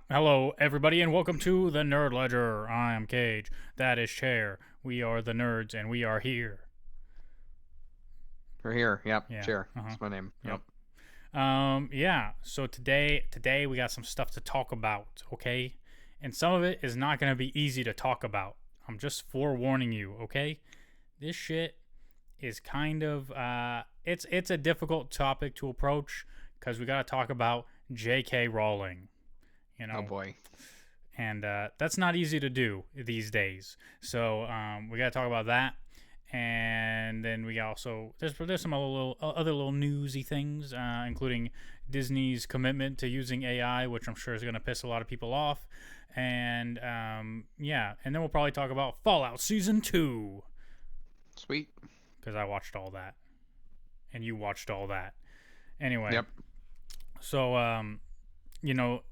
Hello, everybody, and welcome to the Nerd Ledger. I am Cage. That is Chair. We are the nerds, and we are here. We're here. Yep. Yeah. Chair. Uh huh. That's my name. Yep. Yep. Yeah. So today we got some stuff to talk about. Okay, and some of it is not gonna be easy to talk about. I'm just forewarning you. Okay, this shit is kind of it's a difficult topic to approach because we got to talk about J.K. Rowling. You Oh know, boy. and that's not easy to do these days. So we got to talk about that, and then we also there's some other little newsy things, including Disney's commitment to using AI, which I'm sure is going to piss a lot of people off, and yeah, and then we'll probably talk about Fallout Season 2 Sweet. because I watched all that, and you watched all that. Anyway, Yep. so you know,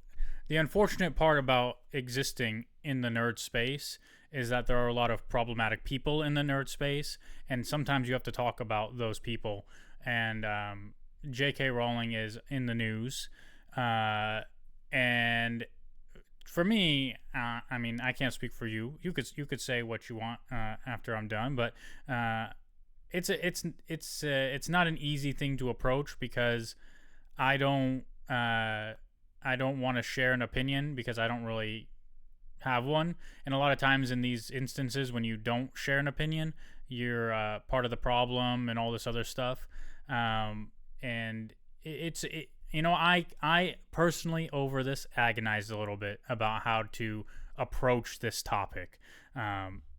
the unfortunate part about existing in the nerd space is that there are a lot of problematic people in the nerd space, and sometimes you have to talk about those people. And J.K. Rowling is in the news, and for me, I mean, I can't speak for you. You could say what you want after I'm done, but it's not an easy thing to approach because I don't. I don't want to share an opinion because I don't really have one. And a lot of times in these instances, when you don't share an opinion, you're part of the problem and all this other stuff. And I personally over this agonized a little bit about how to approach this topic.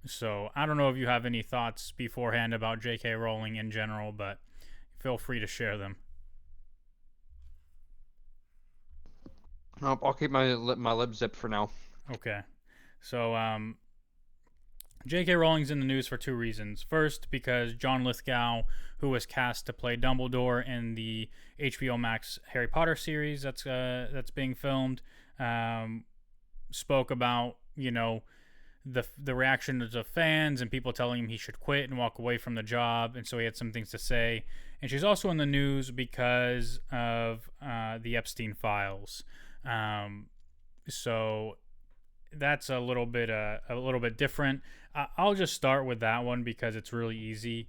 So I don't know if you have any thoughts beforehand about J.K. Rowling in general, but feel free to share them. Nope. I'll keep my lip zipped for now. Okay. So, J.K. Rowling's in the news for two reasons. First, because Jon Lithgow, who was cast to play Dumbledore in the HBO Max Harry Potter series that's being filmed, spoke about the reactions of fans and people telling him he should quit and walk away from the job, and so he had some things to say. And she's also in the news because of the Epstein files. So that's a little bit different. I'll just start with that one because it's really easy.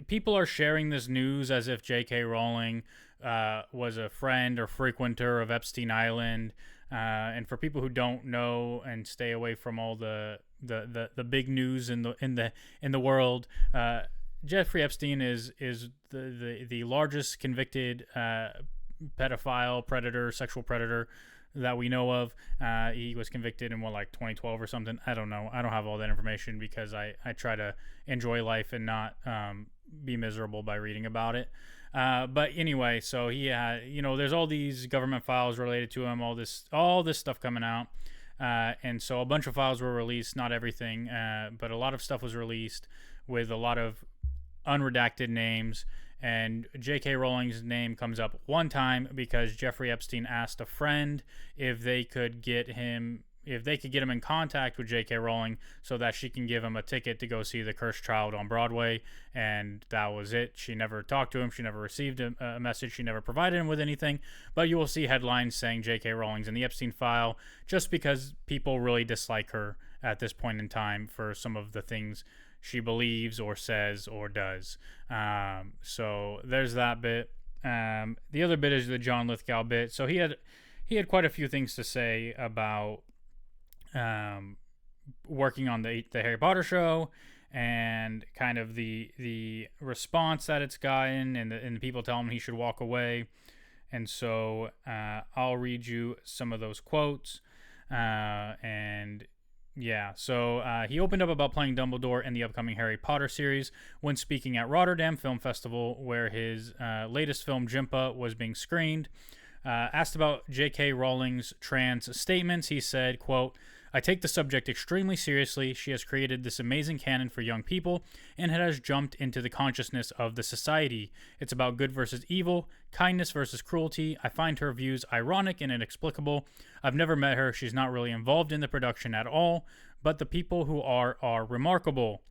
People are sharing this news as if J.K. Rowling was a friend or frequenter of Epstein Island. And for people who don't know and stay away from all the big news in the world, Jeffrey Epstein is the largest convicted pedophile, sexual predator that we know of. He was convicted in like 2012 or something. I don't know. I don't have all that information because I try to enjoy life and not be miserable by reading about it. But anyway, so he had, there's all these government files related to him, all this stuff coming out. And so a bunch of files were released, not everything, but a lot of stuff was released with a lot of unredacted names. And J.K. Rowling's name comes up one time because Jeffrey Epstein asked a friend if they could get him in contact with J.K. Rowling so that she can give him a ticket to go see The Cursed Child on Broadway. And that was it. She never talked to him. She never received a message. She never provided him with anything. But you will see headlines saying J.K. Rowling's in the Epstein file just because people really dislike her at this point in time for some of the things she believes or says or does. So there's that bit. The other bit is the Jon Lithgow bit. So he had quite a few things to say about working on the Harry Potter show and kind of the response that it's gotten and the people telling him he should walk away. And so I'll read you some of those quotes. And yeah, so he opened up about playing Dumbledore in the upcoming Harry Potter series when speaking at Rotterdam Film Festival, where his latest film, Jimpa, was being screened. Asked about J.K. Rowling's trans statements, he said, quote, "I take the subject extremely seriously. She has created this amazing canon for young people, and it has jumped into the consciousness of the society. It's about good versus evil, kindness versus cruelty. I find her views ironic and inexplicable. I've never met her. She's not really involved in the production at all, but the people who are remarkable."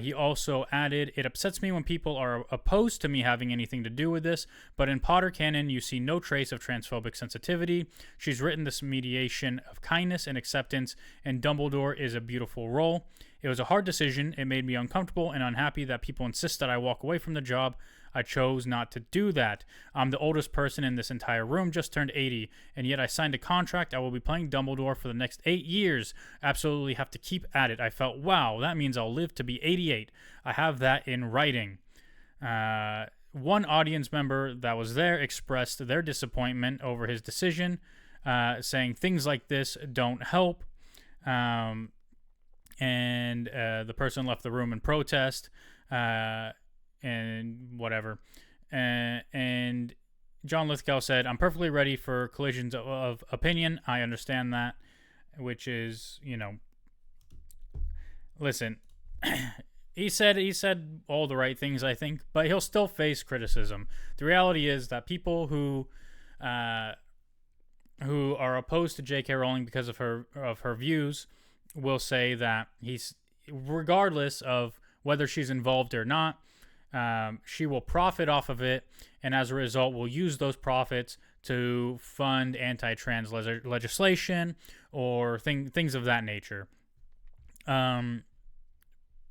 He also added, "It upsets me when people are opposed to me having anything to do with this, but in Potter canon, you see no trace of transphobic sensitivity. She's written this mediation of kindness and acceptance, and Dumbledore is a beautiful role. It was a hard decision. It made me uncomfortable and unhappy that people insist that I walk away from the job. I chose not to do that. I'm the oldest person in this entire room, just turned 80, and yet I signed a contract. I will be playing Dumbledore for the next 8 years. Absolutely have to keep at it. I felt, wow, that means I'll live to be 88. I have that in writing." One audience member that was there expressed their disappointment over his decision, saying things like this don't help. And the person left the room in protest. And whatever. And Jon Lithgow said, "I'm perfectly ready for collisions of opinion. I understand that," which is, listen, he said all the right things, I think, but he'll still face criticism. The reality is that people who are opposed to J.K. Rowling because of her views will say that regardless of whether she's involved or not, she will profit off of it, and as a result will use those profits to fund anti-trans legislation or things of that nature.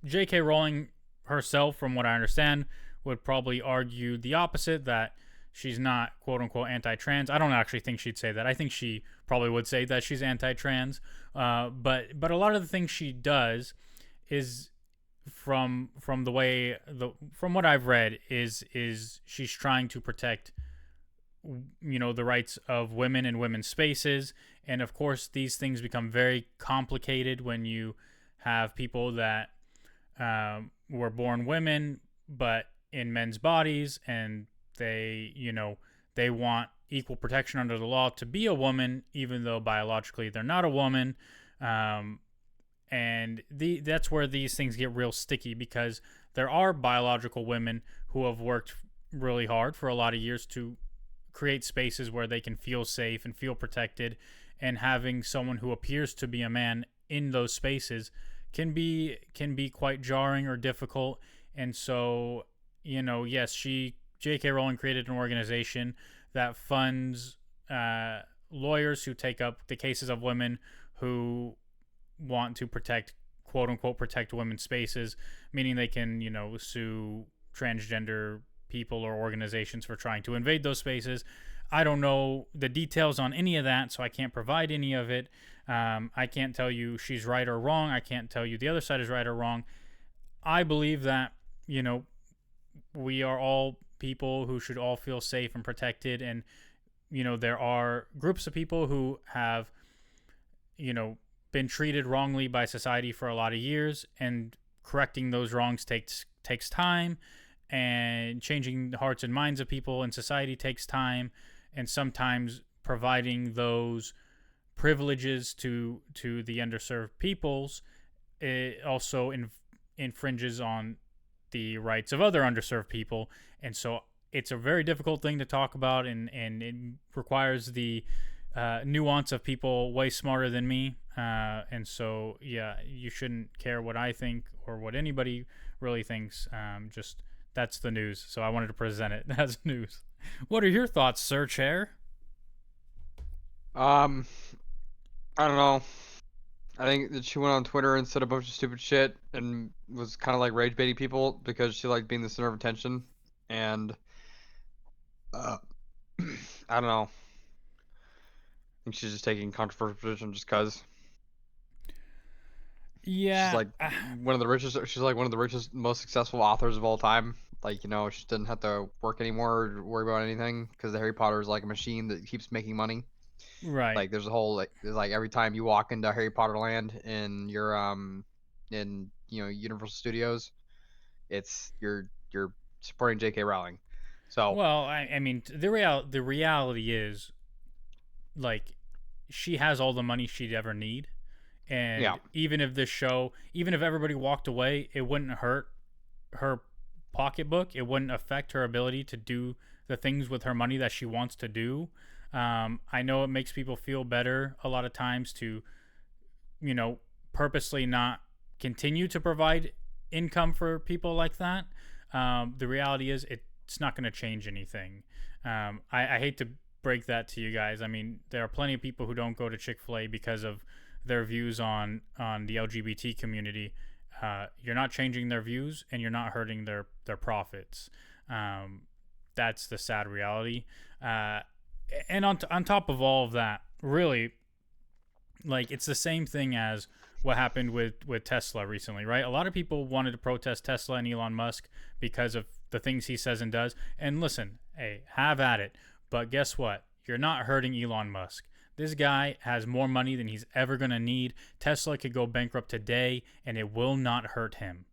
J.K. Rowling herself, from what I understand, would probably argue the opposite, that she's not quote-unquote anti-trans. I don't actually think she'd say that. I think she probably would say that she's anti-trans. But a lot of the things she does is from what I've read is she's trying to protect the rights of women and women's spaces. And of course these things become very complicated when you have people that were born women but in men's bodies, and they want equal protection under the law to be a woman even though biologically they're not a woman. And that's where these things get real sticky, because there are biological women who have worked really hard for a lot of years to create spaces where they can feel safe and feel protected, and having someone who appears to be a man in those spaces can be quite jarring or difficult. And so, yes, J.K. Rowling created an organization that funds lawyers who take up the cases of women who want to quote unquote protect women's spaces, meaning they can sue transgender people or organizations for trying to invade those spaces. I don't know the details on any of that, so I can't provide any of it. I can't tell you she's right or wrong. I can't tell you the other side is right or wrong. I believe that we are all people who should all feel safe and protected, and there are groups of people who have been treated wrongly by society for a lot of years, and correcting those wrongs takes time, and changing the hearts and minds of people in society takes time, and sometimes providing those privileges to the underserved peoples, it also infringes on the rights of other underserved people. And so it's a very difficult thing to talk about, and it requires the nuance of people way smarter than me. And so, yeah, you shouldn't care what I think or what anybody really thinks. Just that's the news. So I wanted to present it as news. What are your thoughts, Sir Chair? I don't know. I think that she went on Twitter and said a bunch of stupid shit and was kind of like rage baiting people because she liked being the center of attention. And I don't know. I think she's just taking controversial position just cause. Yeah, she's like one of the richest. She's like one of the richest, most successful authors of all time. Like, she didn't have to work anymore or worry about anything because the Harry Potter is like a machine that keeps making money. right. Like, there's a whole there's like every time you walk into Harry Potter Land in your in Universal Studios, it's you're supporting J.K. Rowling. So Well, I mean, the reality is, like, she has all the money she'd ever need, yeah, and even if everybody walked away, it wouldn't hurt her pocketbook. It wouldn't affect her ability to do the things with her money that she wants to do. I know it makes people feel better a lot of times to, purposely not continue to provide income for people like that. The reality is it's not going to change anything. I hate to break that to you guys. I mean, there are plenty of people who don't go to Chick-fil-A because of their views on the LGBT community. You're not changing their views, and you're not hurting their profits. That's the sad reality. And on top of all of that, really, like, it's the same thing as what happened with Tesla recently, right? A lot of people wanted to protest Tesla and Elon Musk because of the things he says and does. And listen, hey, have at it. But guess what? You're not hurting Elon Musk. This guy has more money than he's ever going to need. Tesla could go bankrupt today, and it will not hurt him.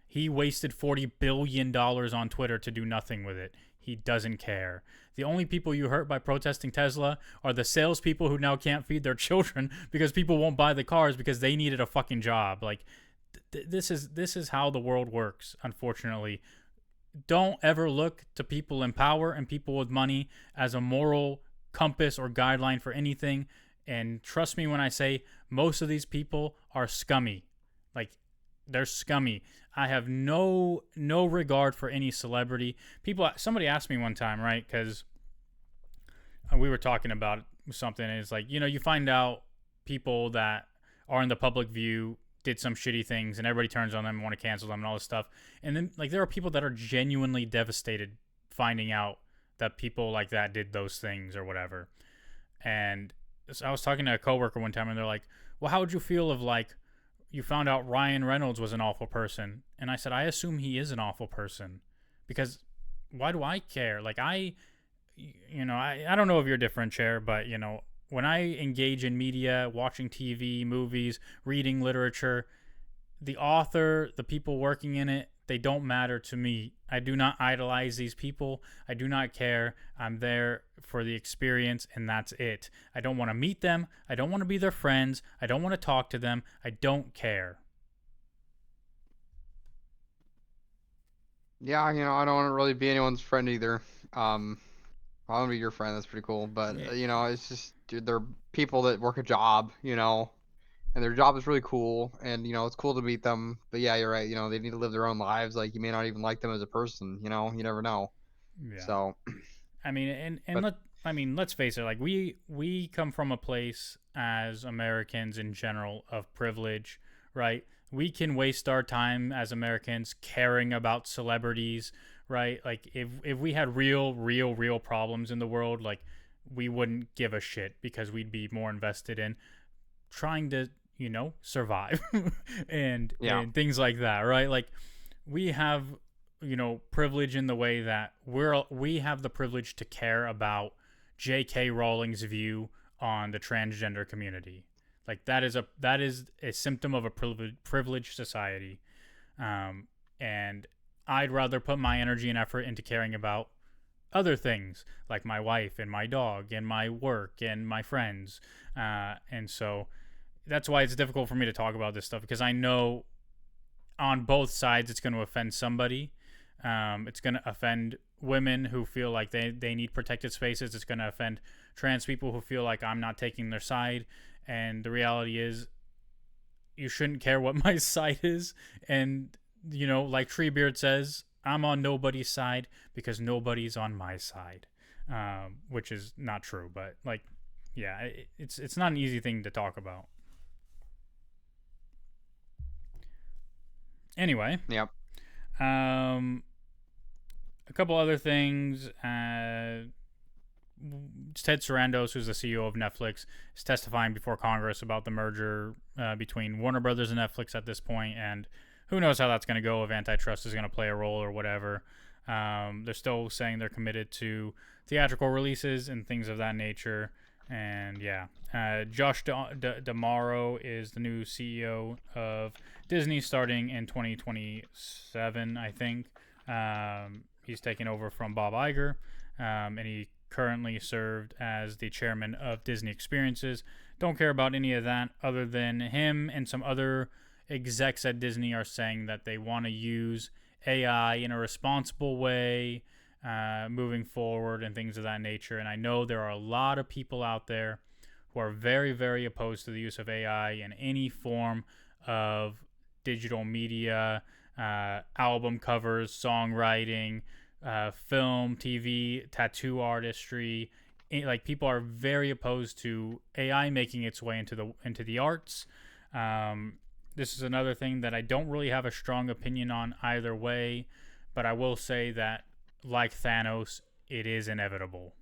He wasted $40 billion on Twitter to do nothing with it. He doesn't care. The only people you hurt by protesting Tesla are the salespeople who now can't feed their children because people won't buy the cars because they needed a fucking job. Like, this is how the world works, unfortunately. Don't ever look to people in power and people with money as a moral compass or guideline for anything. And trust me when I say most of these people are scummy. Like, they're scummy. I have no regard for any celebrity. Somebody asked me one time, right? Because we were talking about something, and it's like, you find out people that are in the public view did some shitty things, and everybody turns on them and want to cancel them and all this stuff. And then, like, there are people that are genuinely devastated finding out that people like that did those things or whatever. And so I was talking to a coworker one time, and they're like, well, how would you feel if, like, you found out Ryan Reynolds was an awful person? And I said, I assume he is an awful person, because why do I care? Like, I don't know if you're different, Chair, but, when I engage in media, watching TV, movies, reading literature, the author, the people working in it, they don't matter to me. I do not idolize these people. I do not care. I'm there for the experience, and that's it. I don't want to meet them. I don't want to be their friends. I don't want to talk to them. I don't care. Yeah, I don't want to really be anyone's friend either. I want to be your friend. That's pretty cool. But Yeah. it's just, dude, they're people that work a job, and their job is really cool, and it's cool to meet them. But yeah, you're right. They need to live their own lives. Like, you may not even like them as a person. You never know. Yeah. So, I mean, and but let's face it. Like, we come from a place as Americans in general of privilege, right? We can waste our time as Americans caring about celebrities, right? Like, if we had real problems in the world, like, we wouldn't give a shit because we'd be more invested in trying to, survive and yeah, things like that, right? Like, we have, privilege in the way that we have the privilege to care about J.K. Rowling's view on the transgender community. Like, that is a symptom of a privileged society. And I'd rather put my energy and effort into caring about other things like my wife and my dog and my work and my friends. And so that's why it's difficult for me to talk about this stuff, because I know on both sides it's going to offend somebody. It's going to offend women who feel like they need protected spaces. It's going to offend trans people who feel like I'm not taking their side. And the reality is, you shouldn't care what my side is. And, like Treebeard says, I'm on nobody's side because nobody's on my side, which is not true. But, like, yeah, it's not an easy thing to talk about. Anyway, yeah, um, a couple other things. Ted Sarandos, who's the CEO of Netflix, is testifying before Congress about the merger between Warner Brothers and Netflix at this point, and who knows how that's going to go, if antitrust is going to play a role or whatever. They're still saying they're committed to theatrical releases and things of that nature. And yeah, Josh D'Amaro is the new CEO of Disney starting in 2027, I think. He's taking over from Bob Iger, and he currently served as the chairman of Disney Experiences. Don't care about any of that, other than him and some other execs at Disney are saying that they want to use AI in a responsible way moving forward and things of that nature. And I know there are a lot of people out there who are very, very opposed to the use of AI in any form of digital media, album covers, songwriting, film, TV, tattoo artistry. Like people are very opposed to AI making its way into the arts. Um, this is another thing that I don't really have a strong opinion on either way, but I will say that, like Thanos, it is inevitable.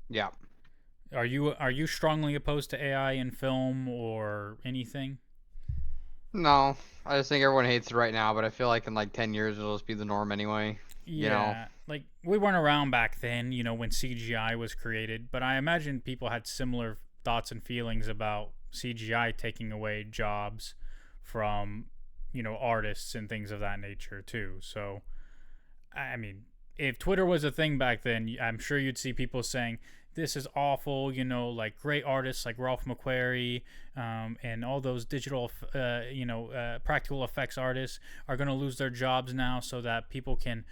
Yeah. Are you strongly opposed to AI in film or anything? No, I just think everyone hates it right now, but I feel like in like 10 years it'll just be the norm anyway. You know? Yeah, like we weren't around back then, when CGI was created, but I imagine people had similar thoughts and feelings about CGI taking away jobs from, artists and things of that nature too. So, I mean, if Twitter was a thing back then, I'm sure you'd see people saying, this is awful, like great artists like Ralph McQuarrie, and all those digital, practical effects artists are going to lose their jobs now so that people can,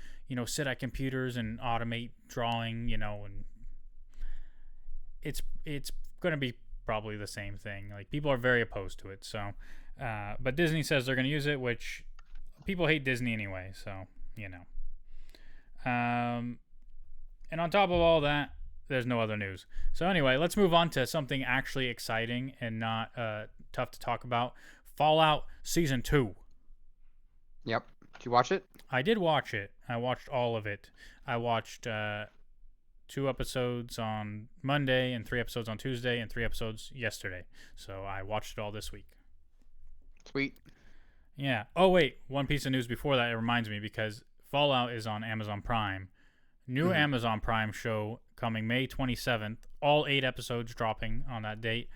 sit at computers and automate drawing, and it's going to be probably the same thing. Like people are very opposed to it. So, but Disney says they're going to use it, which people hate Disney anyway. So, you know. And on top of all that, there's no other news. So anyway, let's move on to something actually exciting and not tough to talk about. Fallout Season 2. Yep. Did you watch it? I did watch it. I watched all of it. I watched 2 episodes on Monday and 3 episodes on Tuesday and 3 episodes yesterday. So I watched it all this week. Sweet. Yeah. Oh, wait. One piece of news before that, it reminds me, because Fallout is on Amazon Prime. New Amazon Prime show coming May 27th. All 8 episodes dropping on that date.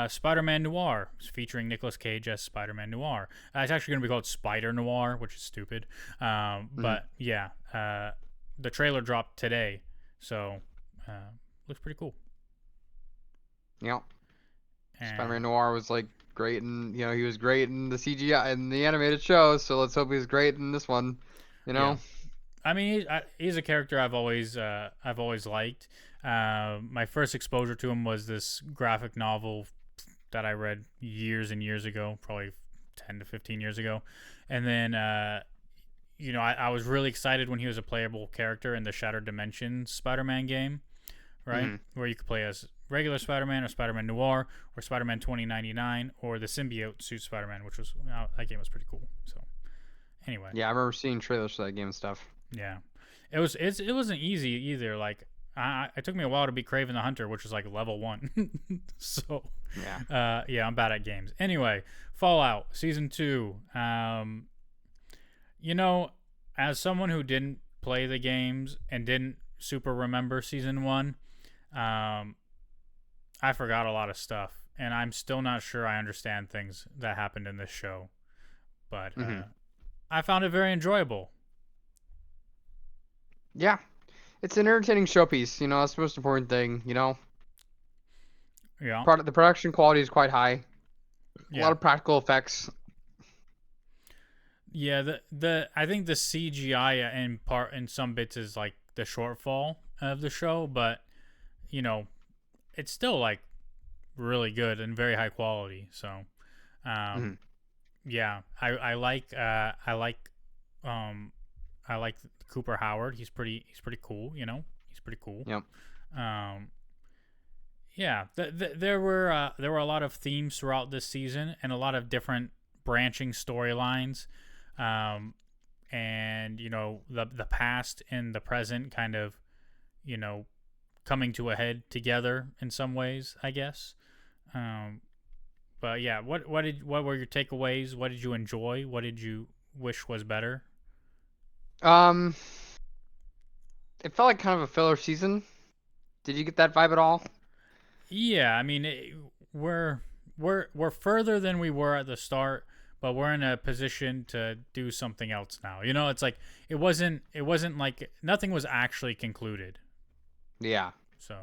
Spider-Man Noir, featuring Nicolas Cage as Spider-Man Noir. It's actually going to be called Spider Noir, which is stupid. But yeah, the trailer dropped today, so looks pretty cool. Yeah. And Spider-Man Noir was like great, and he was great in the CGI and the animated show. So let's hope he's great in this one. Yeah. I mean, he's a character I've always liked. My first exposure to him was this graphic novel that I read years and years ago, probably 10 to 15 years ago. And then, I was really excited when he was a playable character in the Shattered Dimensions Spider-Man game, right? Where you could play as regular Spider-Man or Spider-Man Noir or Spider-Man 2099 or the symbiote suit Spider-Man, which was, that game was pretty cool. So anyway. Yeah, I remember seeing trailers for that game and stuff. Yeah. It wasn't easy either. Like, it took me a while to beat Kraven the Hunter, which was like level 1. So, I'm bad at games. Anyway, Fallout Season 2. As someone who didn't play the games and didn't super remember Season 1, I forgot a lot of stuff, and I'm still not sure I understand things that happened in this show. But I found it very enjoyable. Yeah. It's an entertaining showpiece, that's the most important thing, Yeah. The production quality is quite high. A lot of practical effects. Yeah, I think the CGI in some bits is like the shortfall of the show, but it's still like really good and very high quality. So, yeah, I like Cooper Howard. He's pretty cool. He's pretty cool. Yep. Yeah. There were a lot of themes throughout this season and a lot of different branching storylines, and the past and the present kind of coming to a head together in some ways, I guess. But yeah, what were your takeaways? What did you enjoy? What did you wish was better? It felt like kind of a filler season. Did you get that vibe at all? Yeah, I mean, we're further than we were at the start, but we're in a position to do something else now. It's like it wasn't like nothing was actually concluded. Yeah. So.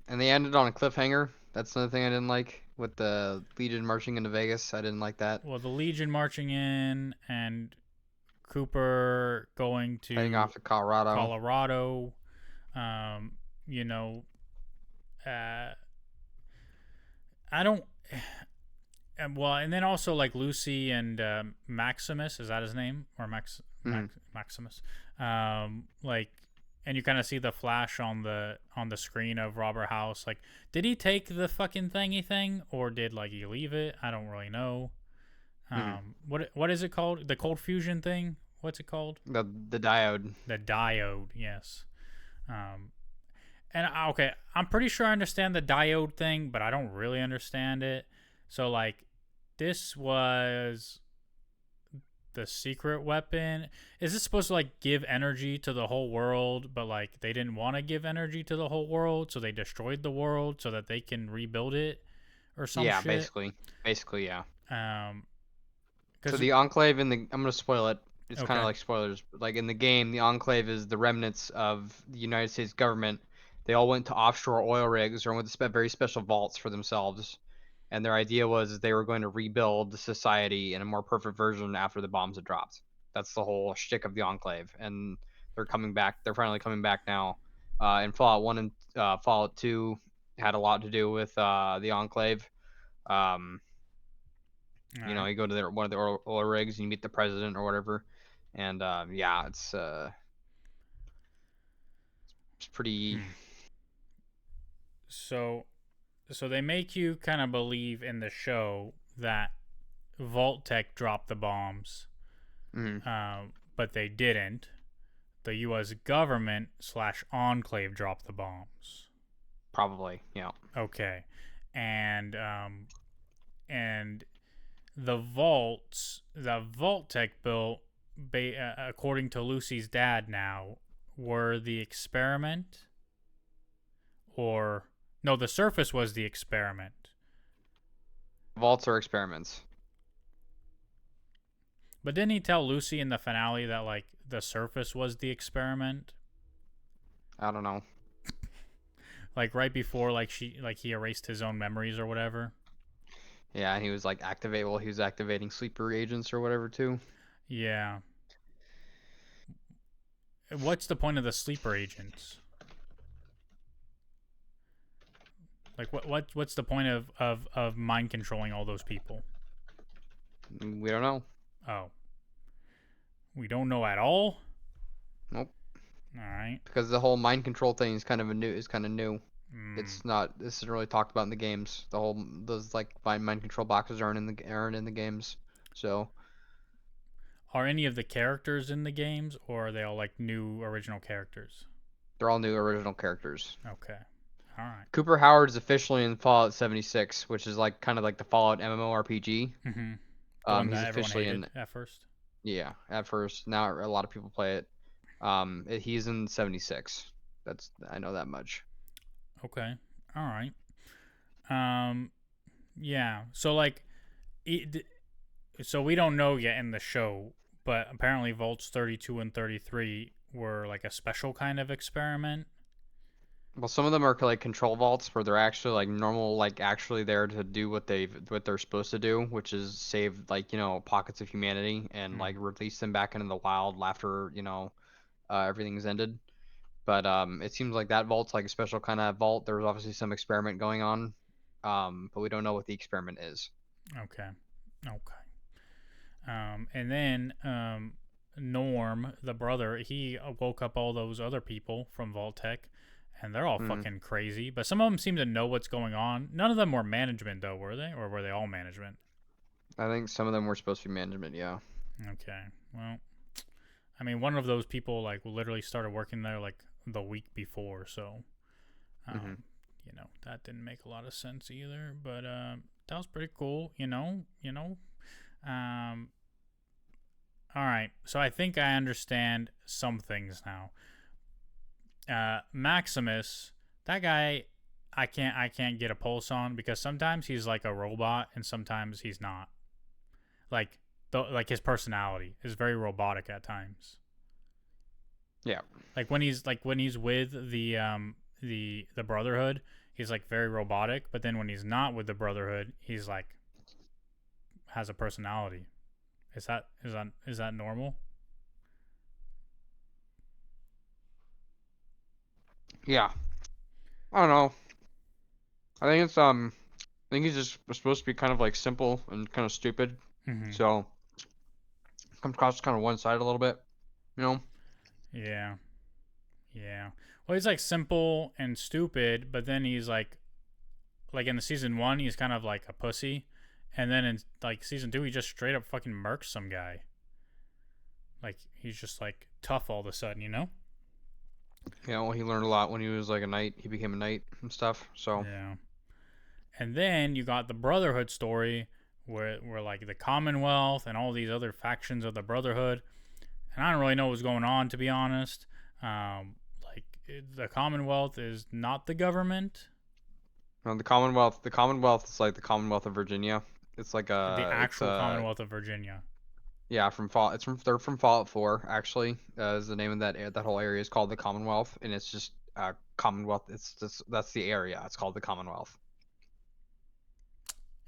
And they ended on a cliffhanger. That's another thing I didn't like with the Legion marching into Vegas. I didn't like that. Well, the Legion marching in and Cooper heading off to Colorado. I don't. and then also like Lucy and Maximus, is that his name, or Hmm. Maximus? Like, and you kind of see the flash on the screen of Robert House. Like, did he take the fucking thingy thing, or did like he leave it? I don't really know. Hmm. What is it called? The cold fusion thing? What's it called? The diode. The diode. Yes. Um, and okay, I'm pretty sure I understand the diode thing, but I don't really understand it. So like, this was the secret weapon. Is this supposed to like give energy to the whole world, but like they didn't want to give energy to the whole world, so they destroyed the world so that they can rebuild it or some Yeah, shit? basically, yeah. Um, So because the Enclave I'm gonna spoil it. It's kind of okay, like spoilers. But like in the game, the Enclave is the remnants of the United States government. They all went to offshore oil rigs or went to very special vaults for themselves. And their idea was they were going to rebuild the society in a more perfect version after the bombs had dropped. That's the whole shtick of the Enclave. And they're coming back. They're finally coming back now. And Fallout 1 and Fallout 2 had a lot to do with the Enclave. Um, all you know, right. you go to one of the oil rigs and you meet the president or whatever, and yeah, it's pretty. Hmm. So they make you kind of believe in the show that Vault Tech dropped the bombs, Mm, but they didn't. The U.S. government slash enclave dropped the bombs. probably, yeah. Okay, and and the Vault Tech built, according to Lucy's dad, now were the experiment, or no, the surface was the experiment. Vaults are experiments. But didn't he tell Lucy in the finale that like the surface was the experiment? I don't know. Like right before he erased his own memories or whatever. Yeah, and he was like activate. Well, he was activating sleeper agents or whatever too. Yeah. What's the point of the sleeper agents? Like what's the point of mind controlling all those people? We don't know. Oh, we don't know at all. Nope. All right. Because the whole mind control thing is kind of new. Mm. It's not. This isn't really talked about in the games. The whole those like mind control boxes aren't in the games. So Are any of the characters in the games, or are they all like new original characters? they're all new original characters. Okay. All right. Cooper Howard is officially in Fallout 76, which is like kind of like the Fallout MMORPG. Mm-hmm. The one He's that everyone officially hated in, at first. yeah, at first. Now a lot of people play it. He's in 76. I know that much. Okay. All right. Um. Yeah. So like, it, so we don't know yet in the show, but apparently Volts 32 and 33 were like a special kind of experiment. Well, some of them are like control vaults where they're actually like normal, like actually there to do what they're supposed to do, which is save like pockets of humanity and like Mm. release them back into the wild after everything's ended. But it seems like that vault's like a special kind of vault. There was obviously some experiment going on, but we don't know what the experiment is. Okay. Okay. And then Norm, the brother, he woke up all those other people from Vault-Tec, and they're all Hmm. fucking crazy. But some of them seem to know what's going on. None of them were management, though, were they? Or were they all management? I think some of them were supposed to be management. Yeah. Okay. Well, I mean, one of those people, like, literally started working there, like, the week before. So, Hmm. um, that didn't make a lot of sense either. But that was pretty cool, Um, all right. So I think I understand some things now. Maximus, that guy, I can't get a pulse on because sometimes he's like a robot and sometimes he's not. Like like his personality is very robotic at times. Yeah. Like when he's with the Brotherhood, he's like very robotic. But then when he's not with the Brotherhood, he's like has a personality. Is that normal? Yeah. I don't know. I think it's I think he's just supposed to be kind of like simple and kind of stupid. Hmm. So comes across kind of one side a little bit, you know. Yeah. Yeah. Well, he's like simple and stupid, but then he's like in the season one, he's kind of like a pussy, and then in like season two, he just straight up fucking murks some guy. Like he's just like tough all of a sudden, you know? You know, he learned a lot when he was like a knight. He became a knight and stuff. So Yeah. And then you got the Brotherhood story, where like the Commonwealth and all these other factions of the Brotherhood, and I don't really know what's going on, to be honest. Like the Commonwealth is not the government. the Commonwealth is like the Commonwealth of Virginia. It's like The it's actual Commonwealth of Virginia. yeah, from Fall. It's from they're from Fallout 4 actually. Is the name of that whole area is called the Commonwealth, and it's just Commonwealth. It's just that's the area. It's called the Commonwealth.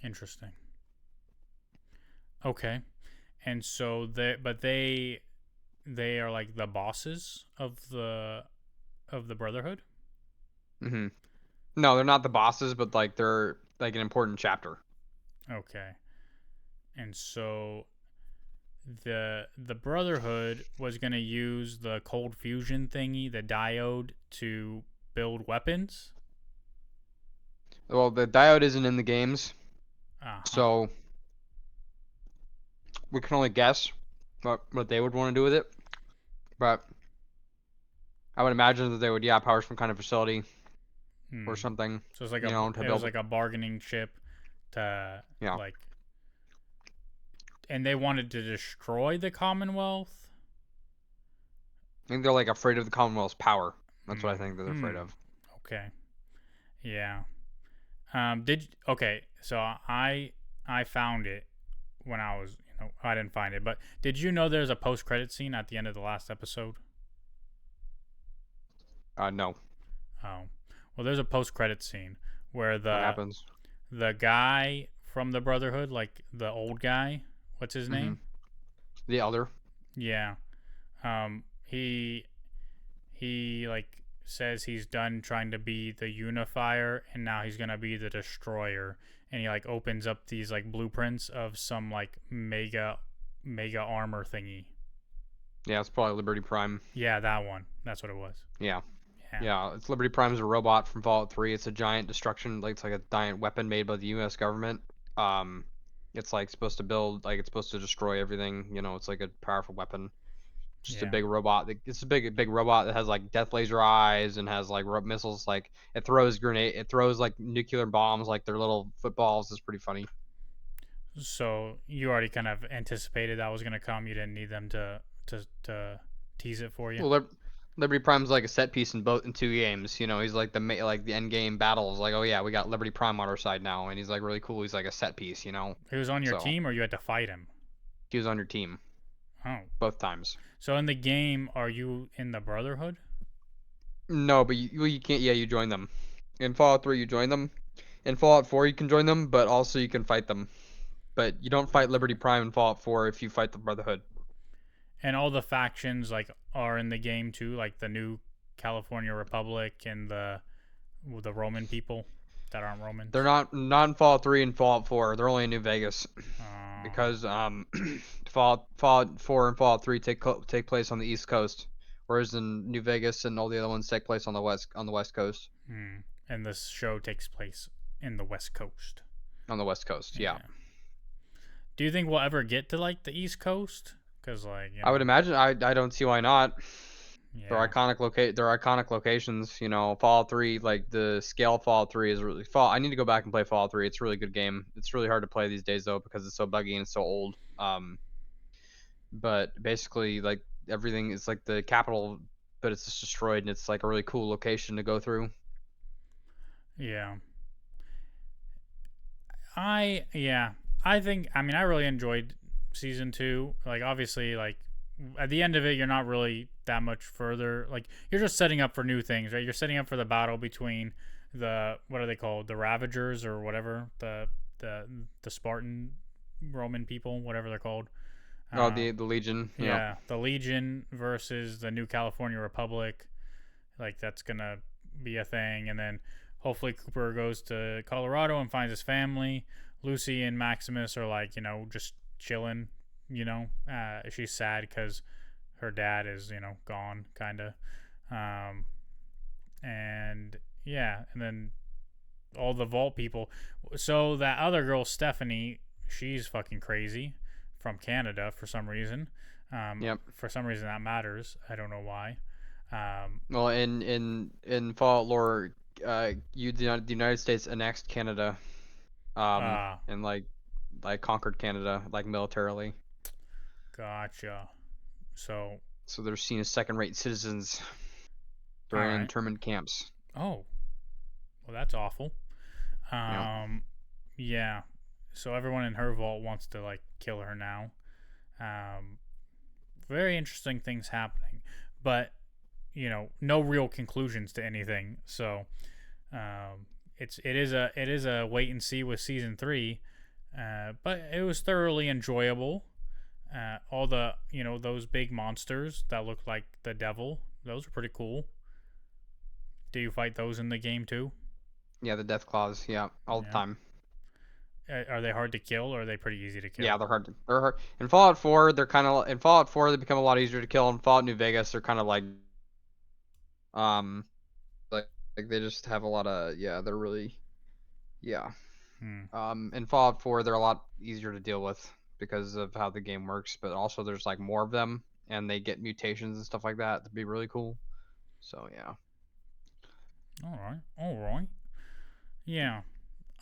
Interesting. Okay. And so they are like the bosses of the Brotherhood. Hmm. No, they're not the bosses, but like they're like an important chapter. Okay. And so the Brotherhood was going to use the cold fusion thingy, the diode, to build weapons. Well, the diode isn't in the games, Uh-huh. so we can only guess what they would want to do with it. But I would imagine that they would, yeah, power some kind of facility or Hmm. something, So it's like you know, to it was build. like a bargaining chip to Yeah, like, and they wanted to destroy the Commonwealth. I think they're like afraid of the Commonwealth's power. That's what I Hmm. think that they're afraid Hmm. of. Okay. Yeah. Okay, so I found it when I was, I didn't find it, but did you know there's a post-credit scene at the end of the last episode? No, Oh. Well, there's a post-credit scene where what happens? the guy from the Brotherhood, like the old guy, what's his Hmm. name? The Elder. Yeah. He like says he's done trying to be the unifier and now he's gonna be the destroyer, and he like opens up these like blueprints of some like mega armor thingy. Yeah, it's probably Liberty Prime. Yeah, that one. That's what it was. Yeah, Yeah. yeah. It's Liberty Prime's a robot from Fallout 3. It's a giant destruction, like it's like a giant weapon made by the U.S. government. Um, it's like supposed to build, like it's supposed to destroy everything. You know, it's like a powerful weapon. Just a Yeah. big robot. It's a big robot that has like death laser eyes and has like missiles. Like it throws grenade. It throws like nuclear bombs like they're little footballs. It's pretty funny. So you already kind of anticipated that was gonna come. You didn't need them to tease it for you. Well, Liberty Prime's like a set piece in both in two games. You know, he's like like the end game battles. Like, oh yeah, we got Liberty Prime on our side now, and he's like really cool. He's like a set piece. You know, He was on your so team, or you had to fight him. he was on your team Oh. both times. So in the game, are you in the Brotherhood? No, but you can't. Yeah, you join them. In Fallout 3, you join them. In Fallout 4, you can join them, but also you can fight them. But you don't fight Liberty Okay. Prime in Fallout 4 if you fight the Brotherhood. And all the factions like are in the game too, like the new California Republic and the Roman people that aren't They're Romans. not in Fallout 3 and Fallout 4. They're only in New Vegas Uh, because Fallout 4 and Fallout 3 take place on the East Coast, whereas in New Vegas and all the other ones take place on the West Coast. and this show takes place in the West Coast. On the West Coast, yeah. Yeah. Do you think we'll ever get to like the East Coast? Cause like I would imagine. I don't see why not. yeah, They're iconic locations. You know, Fallout 3, like the scale of Fallout 3 is really Fall. I need to go back and play Fallout 3. It's a really good game. It's really hard to play these days though because it's so buggy and it's so old. But basically like everything is like the capital, but it's just destroyed and it's like a really cool location to go through. yeah. Yeah. I mean I really enjoyed season two. Like obviously like at the end of it you're not really that much further. Like you're just setting up for new things, right? You're setting up for the battle between the what are they called? The Ravagers or whatever. The the Spartan Roman people, whatever they're called. Oh, Um the Legion. Yeah. yeah, the Legion versus the new California Republic. Like that's gonna be a thing, and then hopefully Cooper goes to Colorado and finds his family. Lucy and Maximus are like, just chilling. She's sad because her dad is, gone, kind of. Um, and yeah, and then all the vault people. So that other girl, Stephanie, she's fucking crazy from Canada for some reason. Yep. For some reason that matters. I don't know why. Um, Well, in Fallout lore, the United States annexed Canada, uh, and like conquered Canada like militarily. gotcha. So, So they're seen as second-rate citizens. all They're in right. internment camps. Oh, well, that's awful. Yeah. Um, yeah. So everyone in her vault wants to like kill her now. Um, very interesting things happening, but no real conclusions to anything. So it is a wait and see with season 3, but it was thoroughly enjoyable. All the those big monsters that look like the devil, those are pretty cool. Do you fight those in the game too? Yeah, the death claws. Yeah, all the Yeah. time. Are they hard to kill or are they pretty easy to Yeah, kill? they're hard. In Fallout 4, they're kind of in Fallout 4 they become a lot easier to kill. In Fallout New Vegas, they're kind of um like they just have a lot of yeah, they're really yeah. Hmm. In Fallout 4, they're a lot easier to deal with because of how the game works, but also there's like more of them and they get mutations and stuff like that. That'd be really cool. So yeah. All right. All right. Yeah.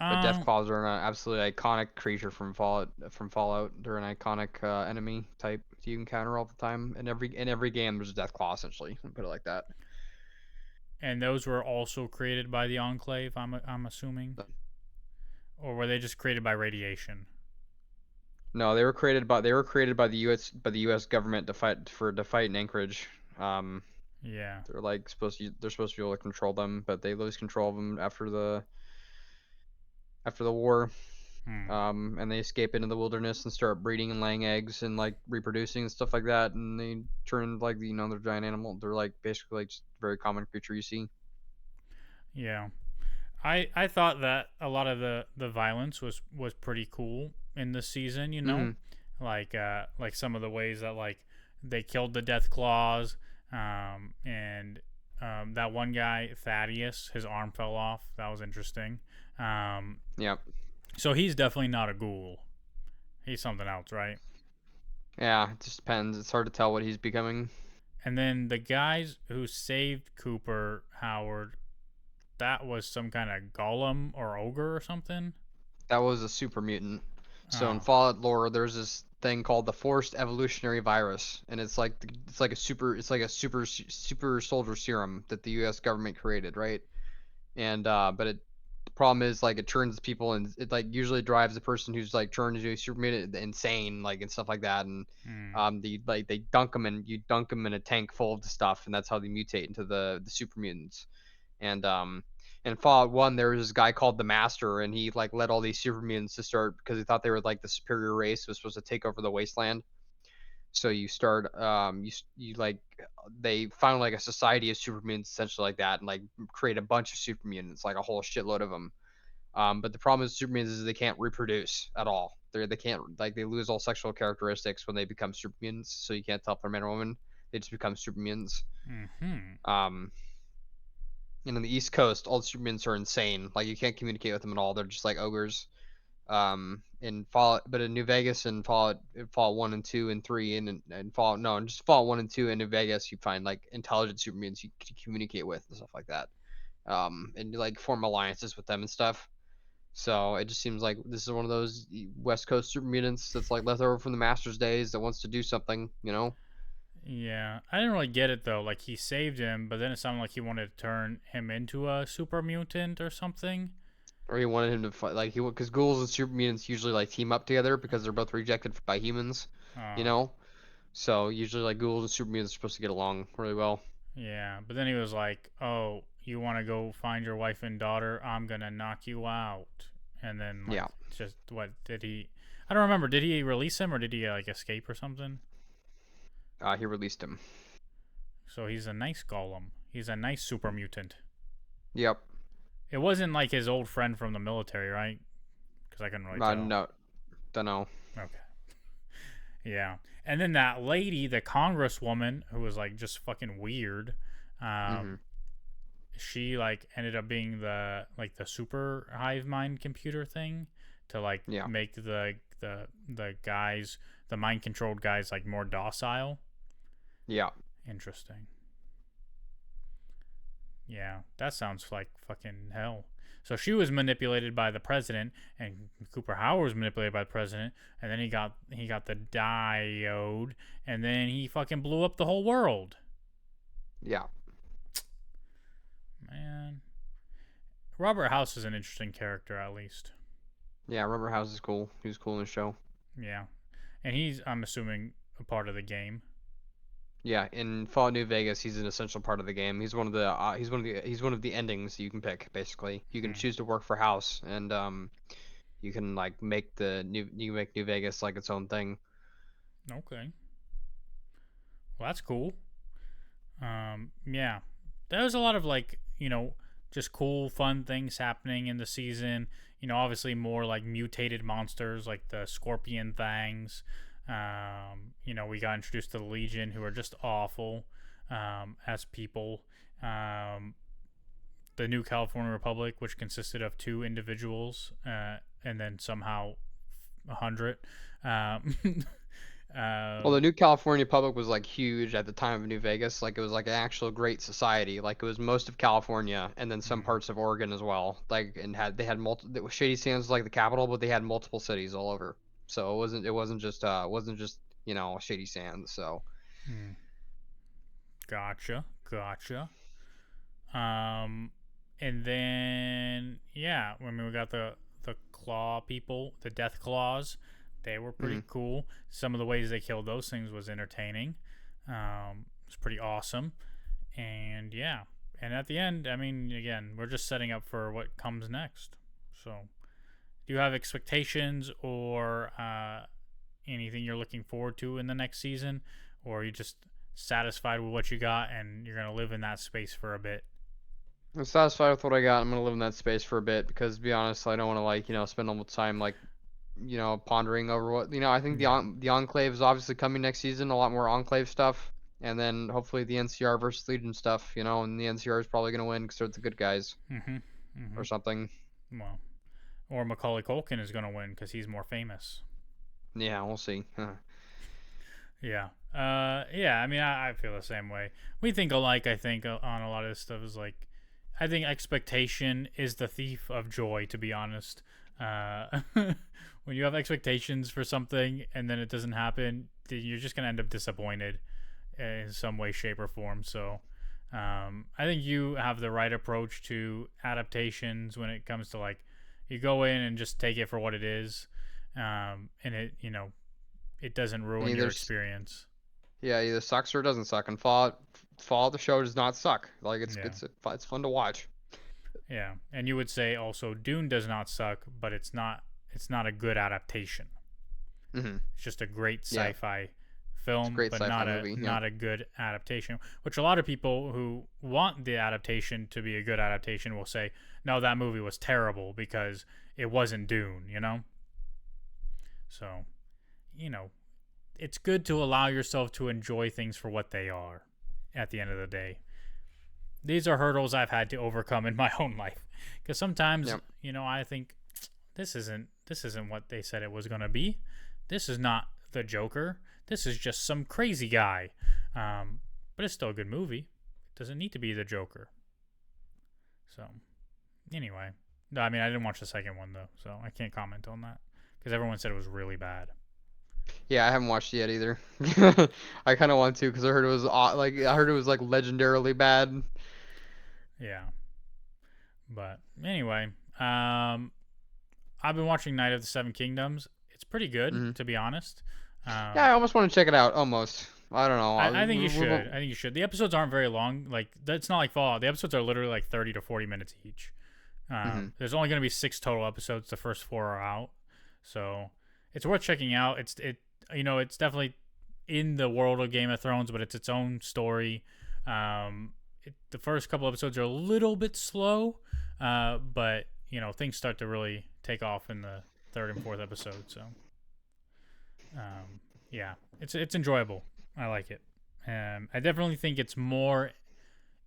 But Death Um. Claws are an absolutely iconic creature from Fallout. From Fallout, they're an iconic enemy type you can counter all the time. In every game, there's a Death Claw essentially. Put it like that. And those were also created by the Enclave. I'm assuming, or were they just created by radiation? No, they were created by the U.S. government to fight in Anchorage. Um, Yeah. they're supposed to be able to control them, but they lose control of them after the war. Hmm. And they escape into the wilderness and start breeding and laying eggs and like reproducing and stuff like that. And they turn like they're giant animal. They're like basically like just a very common creature you see. Yeah. I thought that a lot of the violence was pretty cool in this season. Hmm. Like some of the ways that like they killed the Death Claws, and that one guy Thaddeus, his arm fell off. That was interesting. Um, Yeah. so he's definitely not a ghoul. He's something else, right? Yeah. It just depends. It's hard to tell what he's becoming. And then the guys who saved Cooper Howard, that was some kind of golem or ogre or something. That was a super mutant. So in Oh, Fallout lore, there's this thing called the forced evolutionary virus, and it's like a super soldier serum that the U.S. government created, right? And but the problem is like it turns people and it like usually drives the person who's like turned into a super mutant insane, like and stuff like that. And hmm, they dunk them in a tank full of the stuff, and that's how they mutate into the super mutants. And in Fallout 1, there was this guy called the Master, and he like led all these super mutants to start because he thought they were like the superior race who was supposed to take over the wasteland. So you start you like they found like a society of super mutants essentially like that, and like create a bunch of super mutants, like a whole shitload of them. But the problem with super mutants is they can't reproduce at all. They can't like they lose all sexual characteristics when they become super mutants, so you can't tell if they're man or woman. They just become super mutants. hmm, Um, and on the East Coast, all the super mutants are insane. Like you can't communicate with them at all. They're just like ogres. In Fallout, but in New Vegas and Fallout 1 and 2 and 3 and Fallout no, just Fallout 1 and 2 in New Vegas, you find like intelligent super mutants you can communicate with and stuff like that. And you like form alliances with them and stuff. So it just seems like this is one of those West Coast super mutants that's like left over from the Masters days that wants to do something. yeah. I didn't really get it though. Like he saved him, but then it sounded like he wanted to turn him into a super mutant or something. Or he wanted him to fight like he because ghouls and super mutants usually like team up together because they're both rejected by humans, you Uh, know. So usually like ghouls and super mutants are supposed to get along really well. yeah. But then he was like, "Oh, you want to go find your wife and daughter? I'm gonna knock you out." And then like, Yeah, just what did he? I don't remember. Did he release him or did he like escape or something? he released him. So he's a nice golem. He's a nice super mutant. Yep. It wasn't like his old friend from the military, right? Because I couldn't really tell. No, don't know. Okay. Yeah. And then that lady, the congresswoman, who was like just fucking weird, Mm-hmm. um, she like ended up being the super hive mind computer thing to like Yeah. make the guys, the mind controlled guys, like more docile. Yeah. Interesting. Yeah, that sounds like fucking hell. So she was manipulated by the president, and Cooper Howard was manipulated by the president, and then he got the diode, and then he fucking blew up the whole world. Yeah. Man, Robert House is an interesting character, at least. Yeah. Rubber House is cool. He was cool in the show. Yeah, and he's, I'm assuming, a part of the game. Yeah, in Fallout New Vegas, he's an essential part of the game. He's one of the endings you can pick. Basically, you can Hmm. choose to work for House, and you can like make New Vegas like its own thing. Okay, well that's cool. Yeah, there was a lot of like just cool, fun things happening in the season. Obviously more like mutated monsters like the scorpion things. We got introduced to the Legion, who are just awful as people. Um, the New California Republic, which consisted of two individuals, and then somehow 100. Um, Well, um, the New California Public was like huge at the time of New Vegas. Like it was like an actual great society. Like it was most of California and then some mm, parts of Oregon as well. Like and they had multiple. Shady Sands was like the capital, but they had multiple cities all over. So it wasn't just Shady Sands. So mm, gotcha, gotcha. Um, and then yeah, I mean we got the claw people, the death claws. They were pretty mm, cool. Some of the ways they killed those things was entertaining. It's pretty awesome. And yeah, and at the end, I mean, again, we're just setting up for what comes next. So, do you have expectations or anything you're looking forward to in the next season, or are you just satisfied with what you got and you're gonna live in that space for a bit? I'm satisfied with what I got. I'm gonna live in that space for a bit because to be honest, I don't want to like spend all the time like pondering over what I think Yeah. the Enclave is obviously coming next season, a lot more Enclave stuff, and then hopefully the NCR versus Legion stuff, and the NCR is probably gonna win because they're the good guys Mhm. or Mhm. something. Well, or Macaulay Culkin is gonna win because he's more famous. Yeah, we'll see. Yeah. Yeah. I mean, I feel the same way. We think alike. I think on a lot of this stuff is like, I think expectation is the thief of joy. To be honest, when you have expectations for something and then it doesn't happen, then you're just gonna end up disappointed in some way, shape, or form. So, I think you have the right approach to adaptations when it comes to like, you go in and just take it for what it is, and it doesn't And ruin either your experience. either sucks or it doesn't suck. And Fallout the show does not suck. Like Yeah. it's fun to watch. Yeah. And you would say also Dune does not suck, but it's not a good adaptation. Hmm. It's just a great Yeah, sci-fi it's a film, great but sci-fi not a movie. Yeah. not a good adaptation. Which a lot of people who want the adaptation to be a good adaptation will say, "No, that movie was terrible because it wasn't Dune." So, you know, it's good to allow yourself to enjoy things for what they are at the end of the day. These are hurdles I've had to overcome in my own life because sometimes, Yeah. I think this isn't what they said it was going to be. This is not the Joker. This is just some crazy guy. But it's still a good movie. It doesn't need to be the Joker. So, anyway. No, I mean, I didn't watch the second one, though, so I can't comment on that because everyone said it was really bad. Yeah, I haven't watched it yet either. I kind of want to because I heard it was like legendarily bad. Yeah. But anyway, I've been watching Night of the Seven Kingdoms. It's pretty good, Hmm. to be honest. Yeah, Um, I almost want to check it out. Almost. I don't know. I think you should. I think you should. The episodes aren't very long. Like that's not like Fallout. The episodes are literally like 30 to 40 minutes each. Hmm. There's only going to be 6 total episodes. The first 4 are out, so it's worth checking out. It's definitely in the world of Game of Thrones, but it's its own story. The first couple episodes are a little bit slow, But things start to really take off in the third and fourth episode. So, yeah, it's enjoyable. I like it. I definitely think it's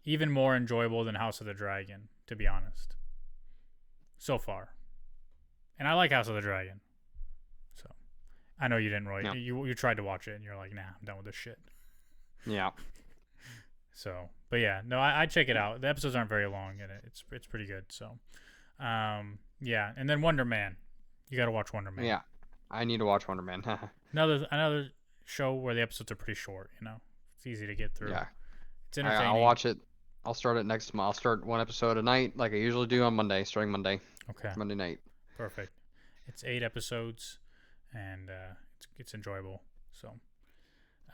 even more enjoyable than House of the Dragon, to be honest. So far, and I like House of the Dragon. So, I know you didn't really. Yeah. You tried to watch it and you're like, nah, I'm done with this shit. Yeah. So, but yeah, no, I'd check it out. The episodes aren't very long, and it's pretty good. So, yeah, and then Wonder Man. You got to watch Wonder Man. Yeah. I need to watch Wonder Man. Another show where the episodes are pretty short. It's easy to get through. Yeah. It's entertaining. I'll watch it. I'll start it next month. I'll start one episode a night, like I usually do on Monday, starting Monday. Okay. Monday night. Perfect. It's 8 episodes, and it's enjoyable. So,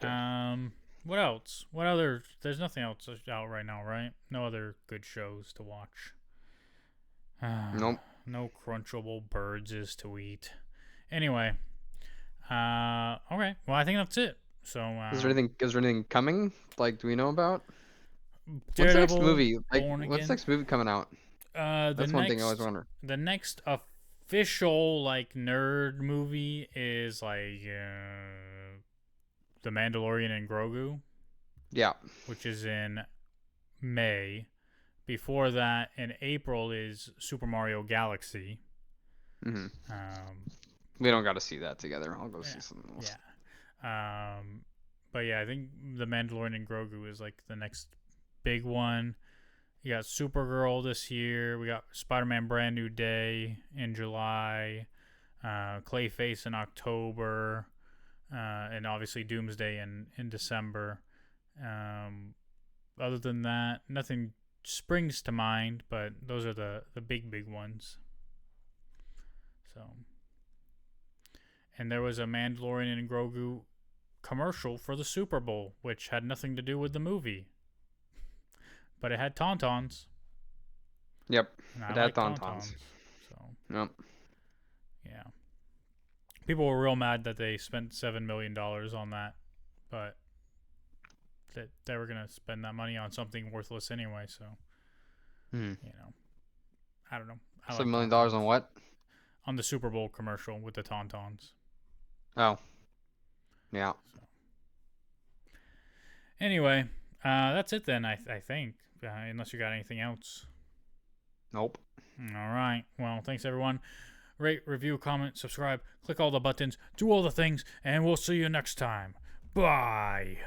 Good. what else? What other? There's nothing else out right now, right? No other good shows to watch. Nope. No crunchable birds is to eat. Anyway, okay. Well, I think that's it. So, Is there anything coming? Like, do we know about? Daredevil, what's the next movie? Like, Born what's the Again. next movie coming out? That's one thing I always wonder. The next official nerd movie is The Mandalorian and Grogu. Yeah. Which is in May. Before that, in April, is Super Mario Galaxy. Mm-hmm. We don't got to see that together. I'll go see something else. Yeah. But yeah, I think The Mandalorian and Grogu is the next big one. You got Supergirl this year. We got Spider-Man Brand New Day in July. Clayface in October. And obviously Doomsday in December. Other than that, nothing springs to mind, but those are the big ones. So, and there was a Mandalorian and Grogu commercial for the Super Bowl, which had nothing to do with the movie, but it had tauntauns. Yep, it had tauntauns. So, yep. Yeah, people were real mad that they spent $7 million on that, but that they were gonna spend that money on something worthless anyway. So, I don't know. $7 million on what? On the Super Bowl commercial with the tauntauns. Oh. Yeah. So. Anyway, that's it then. I think, unless you got anything else. Nope. All right. Well, thanks everyone. Rate, review, comment, subscribe, click all the buttons, do all the things, and we'll see you next time. Bye.